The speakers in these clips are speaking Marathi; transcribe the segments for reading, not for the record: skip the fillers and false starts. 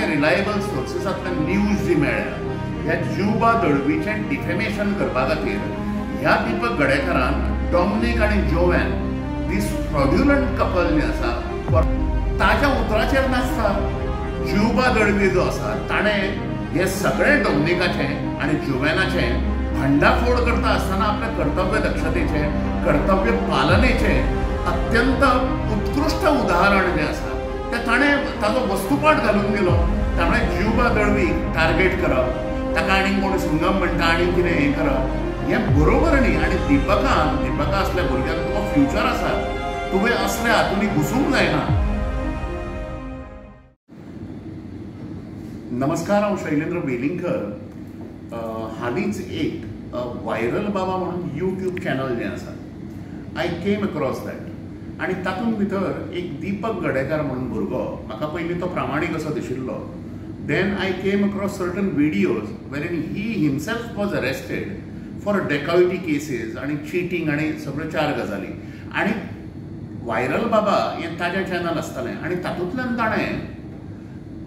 जे रिलायबल सोर्सेसांतल्यान न्यूज जी मेळ्ळ्या ह्या ज्युबा दळवीचें डिफेमेशन करपा खातीर ह्या दीपक गडेकरान डॉमिनिक आनी जोवेन दीस फ्रॉड्युलंट कपल जे आसा ताच्या उतराचेर नाचता। ज्युबा दळवी जो आसा ताणें हे सगळें डॉमिनिकाचें आनी जोवेनाचें भांडाफोड करता आसतना आपल्या कर्तव्य दक्षतेचे कर्तव्य पालनेचे अत्यंत उत्कृष्ट उदाहरण जे आसा ते ताणें ताजो वस्तुपाठ घालून दिलो। त्यामुळे ज्युबा दळवीक टार्गेट करप, ताका आनीक कोण सिंगम म्हणटा आनी कितें हें करप हें बरोबर न्ही। आनी दीपका असल्या भुरग्यांक तुका फ्युचर आसा, तुवें असल्या हातूंनी घुसूंक जायना। नमस्कार, हांव शैलेंद्र वेलिंगकर। हालींच एक व्हायरल बाबा म्हणून यूट्यूब चॅनल जें आसा आय केम अक्रॉस दॅट आनी तातूंत भितर एक दीपक गडेकर म्हणून भुरगो, म्हाका पयलीं तो प्रामाणीक असो दिशिल्लो। Then I came across certain videos where he himself was arrested for dacoity cases आनी चिटींग आनी सगळ्यो 4 गजाली। आनी व्हायरल बाबा हें ताजें चॅनल आसतालें आनी तातूंतल्यान ताणें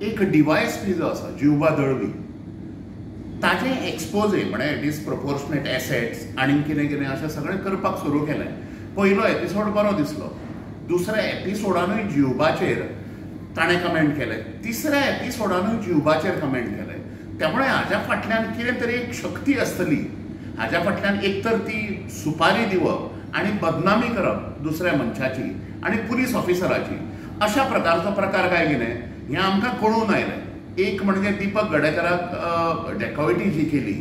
एक DYSP जो आसा ज्युबा दळवी ताजें एक्सपोजे म्हळ्यार डिसप्रपोर्शनेट एसेट्स आनी कितें कितें अशें सगळें करपाक सुरू केलें। पयलो एपिसोड बरो दिसलो, दुसऱ्या एपिसोडानूय ज्युबाचेर ताणें कमेंट केलें, तिसऱ्या एपिसोडानूय ज्युबाचेर कमेंट केलें। त्यामुळे हाच्या फाटल्यान कितें तरी एक शक्ती आसतली, हाच्या फाटल्यान एक तर ती सुपारी दिवप आनी बदनामी करप दुसऱ्या मनशाची आनी पुलीस ऑफिसराची, अशा प्रकारचो प्रकार काय कितें हें आमकां कळून आयलें। एक म्हणजे दीपक गडेकराक डेकॉयटी जी केली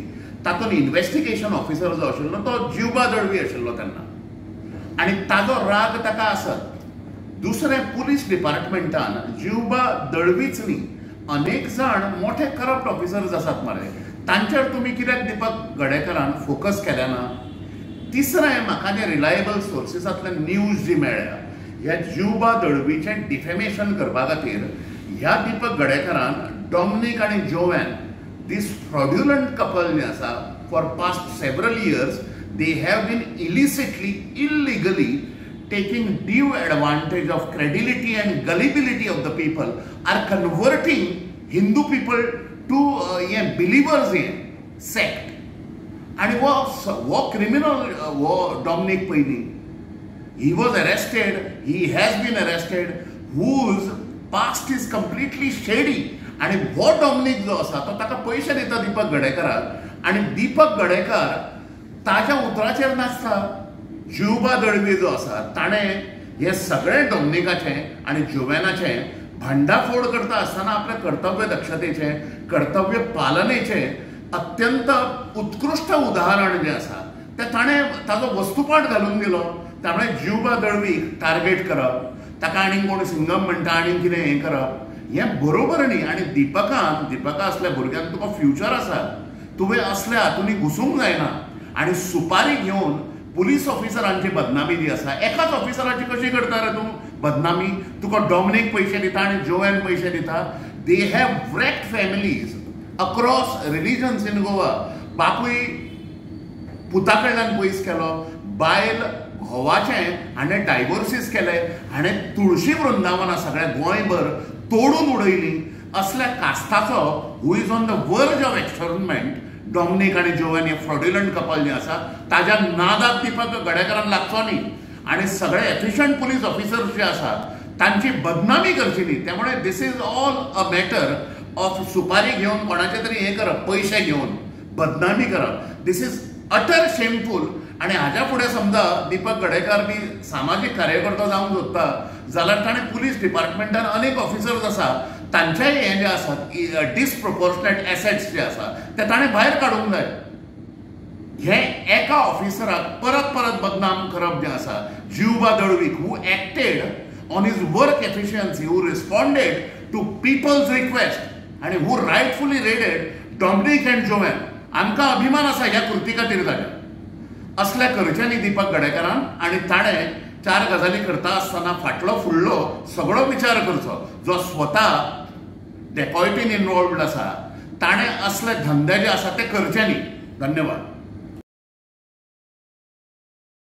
तातूंत इन्व्हेस्टिगेशन ऑफिसर जो आशिल्लो तो ज्युबा दळवी आशिल्लो तेन्ना, आनी ताजो राग ताका आसत। दुसरें, पुलीस डिपार्टमेंटान ज्युबा दळवीच न्ही अनेक जाण मोठे करप्ट ऑफिसर्स आसात मरे, तांचेर तुमी कित्याक दीपक गडेकरान फोकस केलें ना? तिसरें, म्हाका जे रिलायबल सोर्सेसांतल्यान न्यूज जी मेळ्ळ्या ह्या ज्युबा दळवीचें डिफेमेशन करपा खातीर ह्या दीपक गडेकरान डॉमिनिक आनी जोवेन दीस फ्रॉड्युलंट कपल जे आसा for past several years they have been illegally taking due advantage of credibility and gullibility of the people, are converting Hindu people to believers in sect. आणि वो क्रिमिनल वो डॉमिनिक पयली he was arrested, he has been arrested, whose past is completely shady. आणि वो डॉमिनिक जो आसा तो ताका पयशे दिता दीपक गडेकराक आनी दीपक गडेकर ताच्या उतराचेर नाचता। ज्युबा दळवी जो आसा ताणें हे सगळें डॉमिनिकाचें आनी जोवेनाचें भांडाफोड करता आसतना आपल्या कर्तव्य दक्षतेचे कर्तव्य पालनेचे अत्यंत उत्कृष्ट उदाहरण जें आसा तें ताणें ताजो वस्तुपाठ घालून दिलो। त्यामुळे ज्युबा दळवीक टार्गेट करप, ताका आनीक कोण सिंगम म्हणटा आनीक कितें हें करप हें बरोबर न्ही। आनी दीपका असल्या भुरग्यांक तुका फ्युचर आसा, तुवें असल्या हातूंनी घुसूंक जायना। आनी सुपारी घेवन पुलीस ऑफिसरांची बदनामी जी आसा, एकाच ऑफिसराची कशी करता रे तूं बदनामी? तुका डॉमिनिक पयशे दिता आनी जोवेन पयशे दिता। They have wrecked families across religions in Goa. बापूय पुता कडल्यान पयस केलो, बायल घोवाचें हाणें डायवोर्सीस केले, हाणें तुळशी वृंदावना सगळ्या गोंयभर तोडून उडयली। असल्या कास्ताचो हू इज ऑन द वर्ज ऑफ एक्सटर्नमेंट डॉमिनिक आनी जोवेन हे फ्रॉड्युलंट कपल जे आसा ताज्या नादाक दीपक गडेकरान लागचो न्ही आनी सगळे एफिशियंट पुलीस ऑफिसर्स जे आसात तांची बदनामी करची न्ही। त्यामुळे this is all a matter of सुपारी घेवन कोणाचे तरी हें करप, पयशे घेवन बदनामी करप। This is utter shameful. आनी हाज्या फुडें समजा दीपक गडेकर बी सामाजीक कार्यकर्तो जावंक सोदता जाल्यार ताणें पुलीस डिपार्टमेंटान अनेक ऑफिसर्स आसा तांचेय हें जें आसा डिसप्रपोर्शनेट एसेट्स जे आसा ते ताणें भायर काडूंक जाय। हें एका ऑफिसराक परत परत बदनाम करप जें आसा ज्युबा दळवीक, who acted on his work efficiency, who responded to people's request आनी who rightfully raided Dominic and Joven. आमकां अभिमान आसा ह्या कृती खातीर ताच्या। असल्या करचें न्ही दीपक गडेकरान आनी ताणें 4 गजाली करता आसतना फाटलो फुडलो सगळो विचार करचो। जो स्वता डेकॉयटीन इन्वॉल्वड आसा ताणें असले धंदे जे आसा ते करचे न्ही। धन्यवाद।